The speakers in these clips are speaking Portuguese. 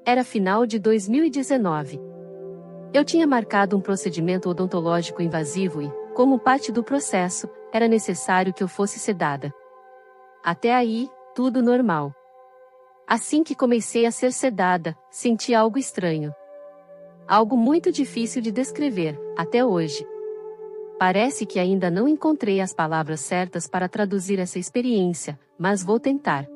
Era final de 2019. Eu tinha marcado um procedimento odontológico invasivo e, como parte do processo, era necessário que eu fosse sedada. Até aí, tudo normal. Assim que comecei a ser sedada, senti algo estranho. Algo muito difícil de descrever, até hoje. Parece que ainda não encontrei as palavras certas para traduzir essa experiência, mas vou tentar.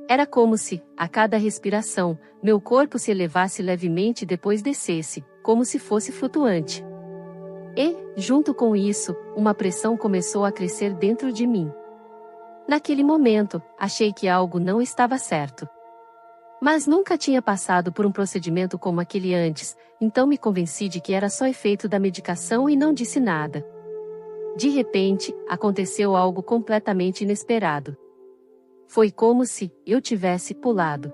Era como se, a cada respiração, meu corpo se elevasse levemente e depois descesse, como se fosse flutuante. E, junto com isso, uma pressão começou a crescer dentro de mim. Naquele momento, achei que algo não estava certo. Mas nunca tinha passado por um procedimento como aquele antes, então me convenci de que era só efeito da medicação e não disse nada. De repente, aconteceu algo completamente inesperado. Foi como se eu tivesse pulado.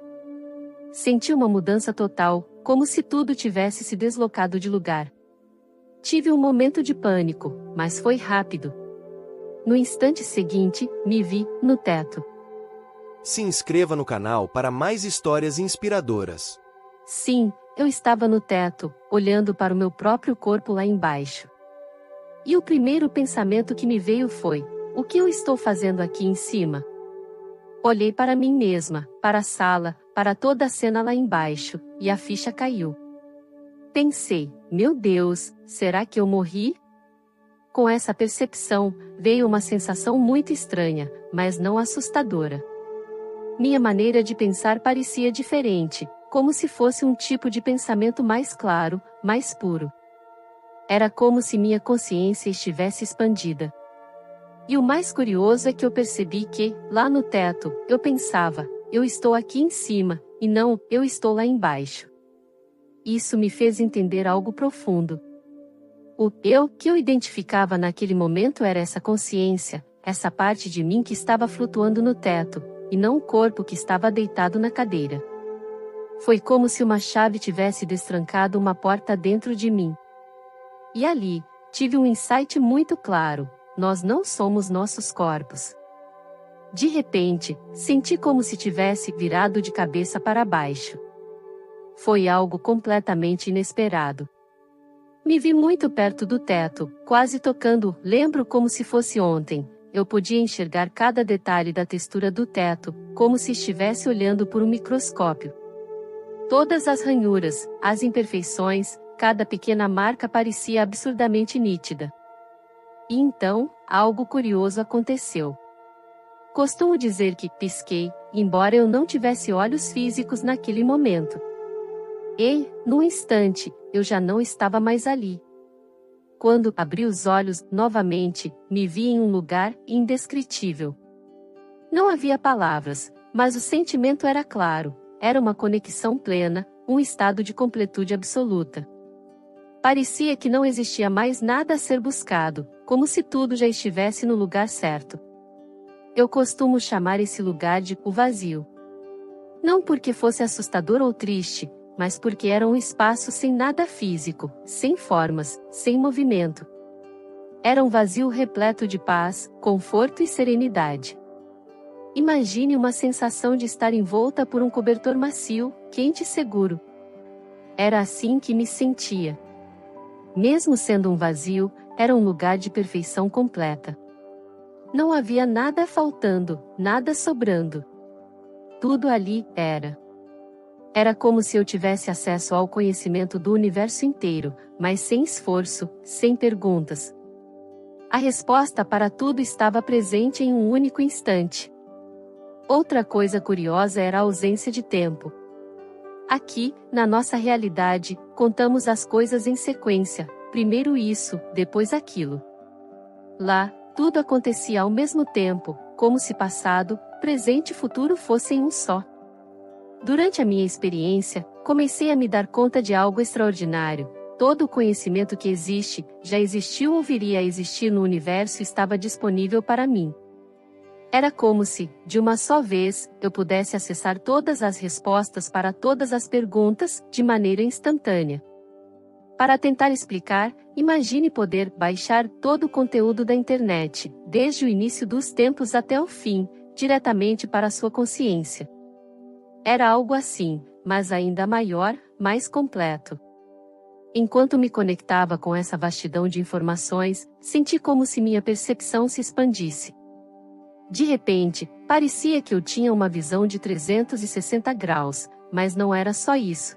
Senti uma mudança total, como se tudo tivesse se deslocado de lugar. Tive um momento de pânico, mas foi rápido. No instante seguinte, me vi no teto. Se inscreva no canal para mais histórias inspiradoras. Sim, eu estava no teto, olhando para o meu próprio corpo lá embaixo. E o primeiro pensamento que me veio foi: o que eu estou fazendo aqui em cima? Olhei para mim mesma, para a sala, para toda a cena lá embaixo, e a ficha caiu. Pensei: meu Deus, será que eu morri? Com essa percepção, veio uma sensação muito estranha, mas não assustadora. Minha maneira de pensar parecia diferente, como se fosse um tipo de pensamento mais claro, mais puro. Era como se minha consciência estivesse expandida. E o mais curioso é que eu percebi que, lá no teto, eu pensava: eu estou aqui em cima, e não, eu estou lá embaixo. Isso me fez entender algo profundo. O eu que eu identificava naquele momento era essa consciência, essa parte de mim que estava flutuando no teto, e não o corpo que estava deitado na cadeira. Foi como se uma chave tivesse destrancado uma porta dentro de mim. E ali, tive um insight muito claro: nós não somos nossos corpos. De repente, senti como se tivesse virado de cabeça para baixo. Foi algo completamente inesperado. Me vi muito perto do teto, quase tocando, lembro como se fosse ontem. Eu podia enxergar cada detalhe da textura do teto, como se estivesse olhando por um microscópio. Todas as ranhuras, as imperfeições, cada pequena marca parecia absurdamente nítida. E então, algo curioso aconteceu. Costumo dizer que pisquei, embora eu não tivesse olhos físicos naquele momento. E, num instante, eu já não estava mais ali. Quando abri os olhos, novamente, me vi em um lugar indescritível. Não havia palavras, mas o sentimento era claro, era uma conexão plena, um estado de completude absoluta. Parecia que não existia mais nada a ser buscado, como se tudo já estivesse no lugar certo. Eu costumo chamar esse lugar de o vazio. Não porque fosse assustador ou triste, mas porque era um espaço sem nada físico, sem formas, sem movimento. Era um vazio repleto de paz, conforto e serenidade. Imagine uma sensação de estar envolta por um cobertor macio, quente e seguro. Era assim que me sentia. Mesmo sendo um vazio, era um lugar de perfeição completa. Não havia nada faltando, nada sobrando. Tudo ali era. Era como se eu tivesse acesso ao conhecimento do universo inteiro, mas sem esforço, sem perguntas. A resposta para tudo estava presente em um único instante. Outra coisa curiosa era a ausência de tempo. Aqui, na nossa realidade, contamos as coisas em sequência, primeiro isso, depois aquilo. Lá, tudo acontecia ao mesmo tempo, como se passado, presente e futuro fossem um só. Durante a minha experiência, comecei a me dar conta de algo extraordinário. Todo o conhecimento que existe, já existiu ou viria a existir no universo estava disponível para mim. Era como se, de uma só vez, eu pudesse acessar todas as respostas para todas as perguntas, de maneira instantânea. Para tentar explicar, imagine poder baixar todo o conteúdo da internet, desde o início dos tempos até o fim, diretamente para a sua consciência. Era algo assim, mas ainda maior, mais completo. Enquanto me conectava com essa vastidão de informações, senti como se minha percepção se expandisse. De repente, parecia que eu tinha uma visão de 360 graus, mas não era só isso.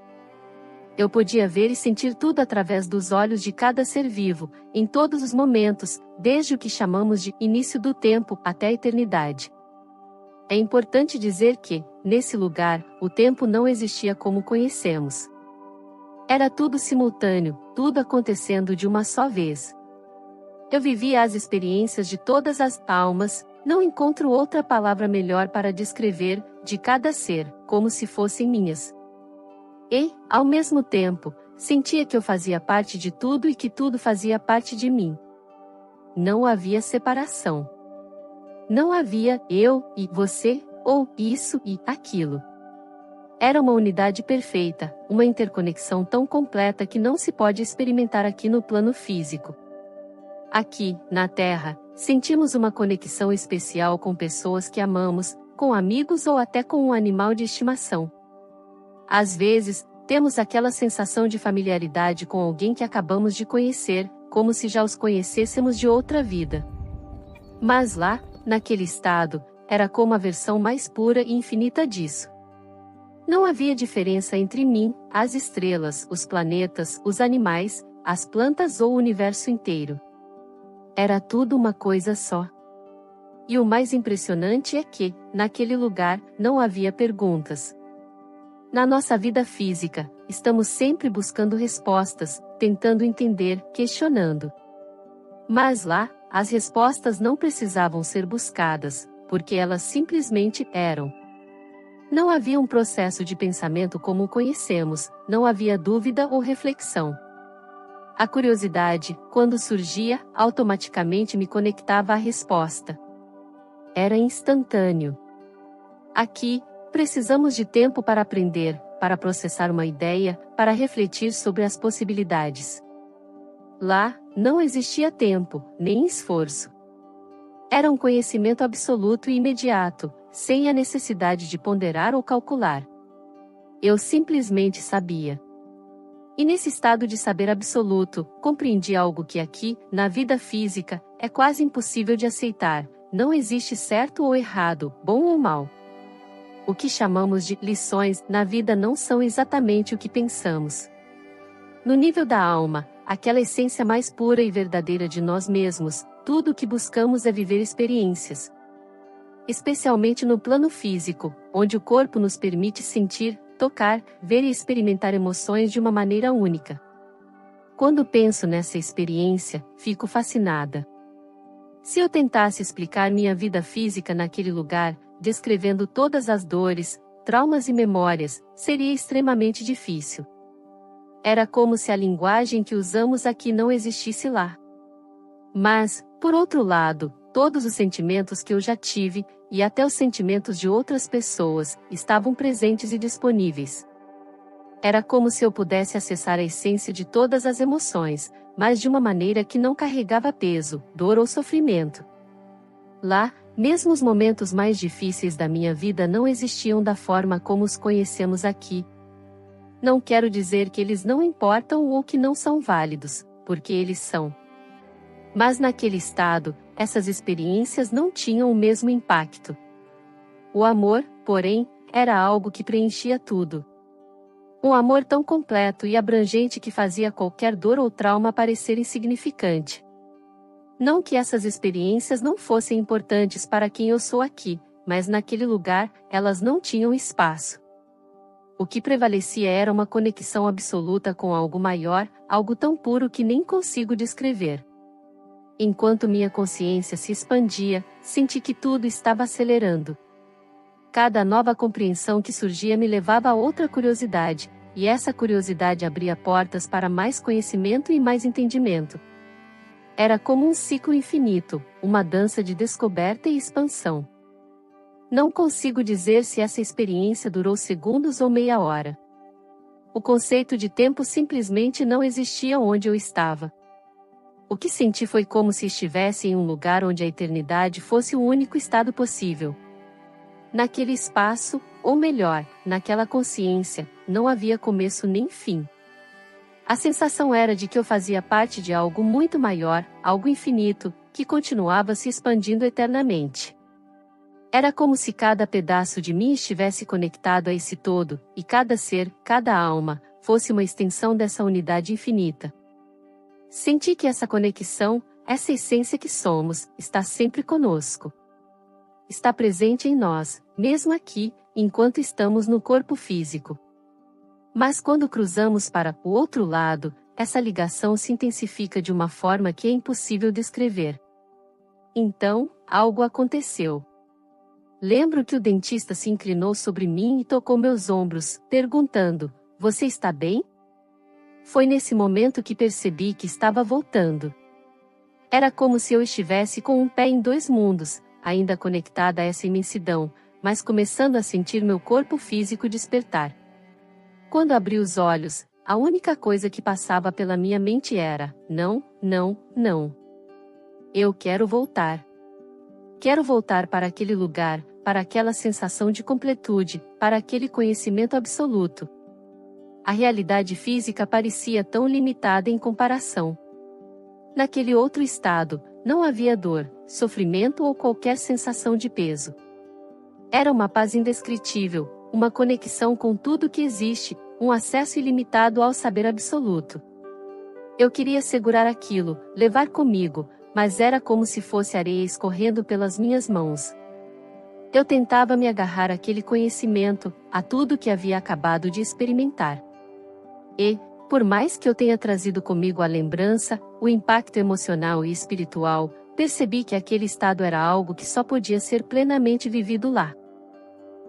Eu podia ver e sentir tudo através dos olhos de cada ser vivo, em todos os momentos, desde o que chamamos de início do tempo até a eternidade. É importante dizer que, nesse lugar, o tempo não existia como conhecemos. Era tudo simultâneo, tudo acontecendo de uma só vez. Eu vivia as experiências de todas as almas, não encontro outra palavra melhor para descrever, de cada ser, como se fossem minhas. E, ao mesmo tempo, sentia que eu fazia parte de tudo e que tudo fazia parte de mim. Não havia separação. Não havia eu e você, ou isso e aquilo. Era uma unidade perfeita, uma interconexão tão completa que não se pode experimentar aqui no plano físico. Aqui, na Terra, sentimos uma conexão especial com pessoas que amamos, com amigos ou até com um animal de estimação. Às vezes, temos aquela sensação de familiaridade com alguém que acabamos de conhecer, como se já os conhecêssemos de outra vida. Mas lá, naquele estado, era como a versão mais pura e infinita disso. Não havia diferença entre mim, as estrelas, os planetas, os animais, as plantas ou o universo inteiro. Era tudo uma coisa só. E o mais impressionante é que, naquele lugar, não havia perguntas. Na nossa vida física, estamos sempre buscando respostas, tentando entender, questionando. Mas lá, as respostas não precisavam ser buscadas, porque elas simplesmente eram. Não havia um processo de pensamento como o conhecemos, não havia dúvida ou reflexão. A curiosidade, quando surgia, automaticamente me conectava à resposta. Era instantâneo. Aqui, precisamos de tempo para aprender, para processar uma ideia, para refletir sobre as possibilidades. Lá, não existia tempo, nem esforço. Era um conhecimento absoluto e imediato, sem a necessidade de ponderar ou calcular. Eu simplesmente sabia. E nesse estado de saber absoluto, compreendi algo que aqui, na vida física, é quase impossível de aceitar: não existe certo ou errado, bom ou mal. O que chamamos de lições na vida não são exatamente o que pensamos. No nível da alma, aquela essência mais pura e verdadeira de nós mesmos, tudo o que buscamos é viver experiências. Especialmente no plano físico, onde o corpo nos permite sentir, tocar, ver e experimentar emoções de uma maneira única. Quando penso nessa experiência, fico fascinada. Se eu tentasse explicar minha vida física naquele lugar, descrevendo todas as dores, traumas e memórias, seria extremamente difícil. Era como se a linguagem que usamos aqui não existisse lá. Mas, por outro lado, todos os sentimentos que eu já tive, e até os sentimentos de outras pessoas, estavam presentes e disponíveis. Era como se eu pudesse acessar a essência de todas as emoções, mas de uma maneira que não carregava peso, dor ou sofrimento. Lá, mesmo os momentos mais difíceis da minha vida não existiam da forma como os conhecemos aqui. Não quero dizer que eles não importam ou que não são válidos, porque eles são. Mas naquele estado, essas experiências não tinham o mesmo impacto. O amor, porém, era algo que preenchia tudo. Um amor tão completo e abrangente que fazia qualquer dor ou trauma parecer insignificante. Não que essas experiências não fossem importantes para quem eu sou aqui, mas naquele lugar, elas não tinham espaço. O que prevalecia era uma conexão absoluta com algo maior, algo tão puro que nem consigo descrever. Enquanto minha consciência se expandia, senti que tudo estava acelerando. Cada nova compreensão que surgia me levava a outra curiosidade, e essa curiosidade abria portas para mais conhecimento e mais entendimento. Era como um ciclo infinito, uma dança de descoberta e expansão. Não consigo dizer se essa experiência durou segundos ou meia hora. O conceito de tempo simplesmente não existia onde eu estava. O que senti foi como se estivesse em um lugar onde a eternidade fosse o único estado possível. Naquele espaço, ou melhor, naquela consciência, não havia começo nem fim. A sensação era de que eu fazia parte de algo muito maior, algo infinito, que continuava se expandindo eternamente. Era como se cada pedaço de mim estivesse conectado a esse todo, e cada ser, cada alma, fosse uma extensão dessa unidade infinita. Senti que essa conexão, essa essência que somos, está sempre conosco. Está presente em nós, mesmo aqui, enquanto estamos no corpo físico. Mas quando cruzamos para o outro lado, essa ligação se intensifica de uma forma que é impossível descrever. Então, algo aconteceu. Lembro que o dentista se inclinou sobre mim e tocou meus ombros, perguntando: "Você está bem?" Foi nesse momento que percebi que estava voltando. Era como se eu estivesse com um pé em dois mundos, ainda conectada a essa imensidão, mas começando a sentir meu corpo físico despertar. Quando abri os olhos, a única coisa que passava pela minha mente era: não, não, não. Eu quero voltar. Quero voltar para aquele lugar, para aquela sensação de completude, para aquele conhecimento absoluto. A realidade física parecia tão limitada em comparação. Naquele outro estado, não havia dor, sofrimento ou qualquer sensação de peso. Era uma paz indescritível, uma conexão com tudo que existe, um acesso ilimitado ao saber absoluto. Eu queria segurar aquilo, levar comigo, mas era como se fosse areia escorrendo pelas minhas mãos. Eu tentava me agarrar àquele conhecimento, a tudo que havia acabado de experimentar. E, por mais que eu tenha trazido comigo a lembrança, o impacto emocional e espiritual, percebi que aquele estado era algo que só podia ser plenamente vivido lá.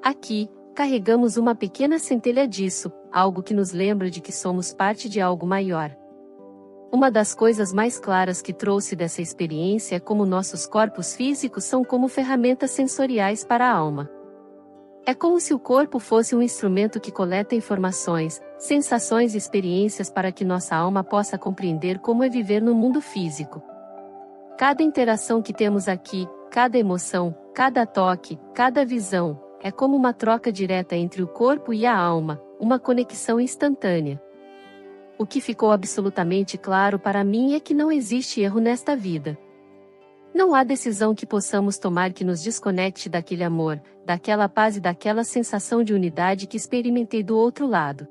Aqui, carregamos uma pequena centelha disso, algo que nos lembra de que somos parte de algo maior. Uma das coisas mais claras que trouxe dessa experiência é como nossos corpos físicos são como ferramentas sensoriais para a alma. É como se o corpo fosse um instrumento que coleta informações, sensações e experiências para que nossa alma possa compreender como é viver no mundo físico. Cada interação que temos aqui, cada emoção, cada toque, cada visão, é como uma troca direta entre o corpo e a alma, uma conexão instantânea. O que ficou absolutamente claro para mim é que não existe erro nesta vida. Não há decisão que possamos tomar que nos desconecte daquele amor, daquela paz e daquela sensação de unidade que experimentei do outro lado.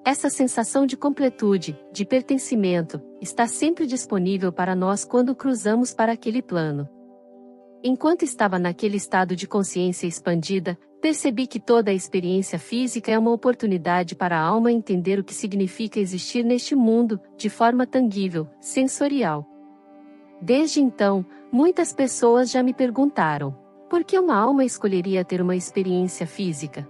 Essa sensação de completude, de pertencimento, está sempre disponível para nós quando cruzamos para aquele plano. Enquanto estava naquele estado de consciência expandida, percebi que toda a experiência física é uma oportunidade para a alma entender o que significa existir neste mundo, de forma tangível, sensorial. Desde então, muitas pessoas já me perguntaram: por que uma alma escolheria ter uma experiência física?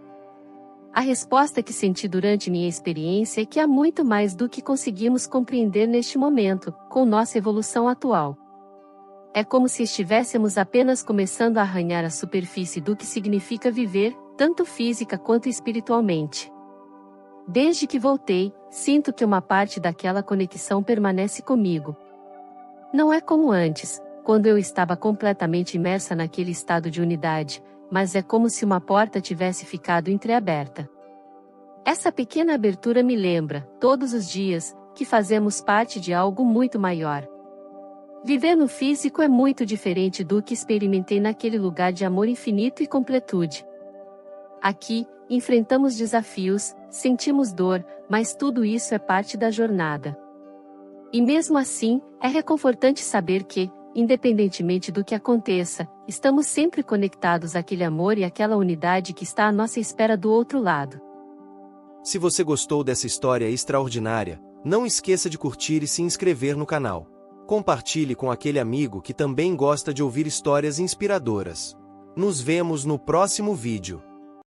A resposta que senti durante minha experiência é que há muito mais do que conseguimos compreender neste momento, com nossa evolução atual. É como se estivéssemos apenas começando a arranhar a superfície do que significa viver, tanto física quanto espiritualmente. Desde que voltei, sinto que uma parte daquela conexão permanece comigo. Não é como antes, quando eu estava completamente imersa naquele estado de unidade, mas é como se uma porta tivesse ficado entreaberta. Essa pequena abertura me lembra, todos os dias, que fazemos parte de algo muito maior. Viver no físico é muito diferente do que experimentei naquele lugar de amor infinito e completude. Aqui, enfrentamos desafios, sentimos dor, mas tudo isso é parte da jornada. E mesmo assim, é reconfortante saber que, independentemente do que aconteça, estamos sempre conectados àquele amor e àquela unidade que está à nossa espera do outro lado. Se você gostou dessa história extraordinária, não esqueça de curtir e se inscrever no canal. Compartilhe com aquele amigo que também gosta de ouvir histórias inspiradoras. Nos vemos no próximo vídeo.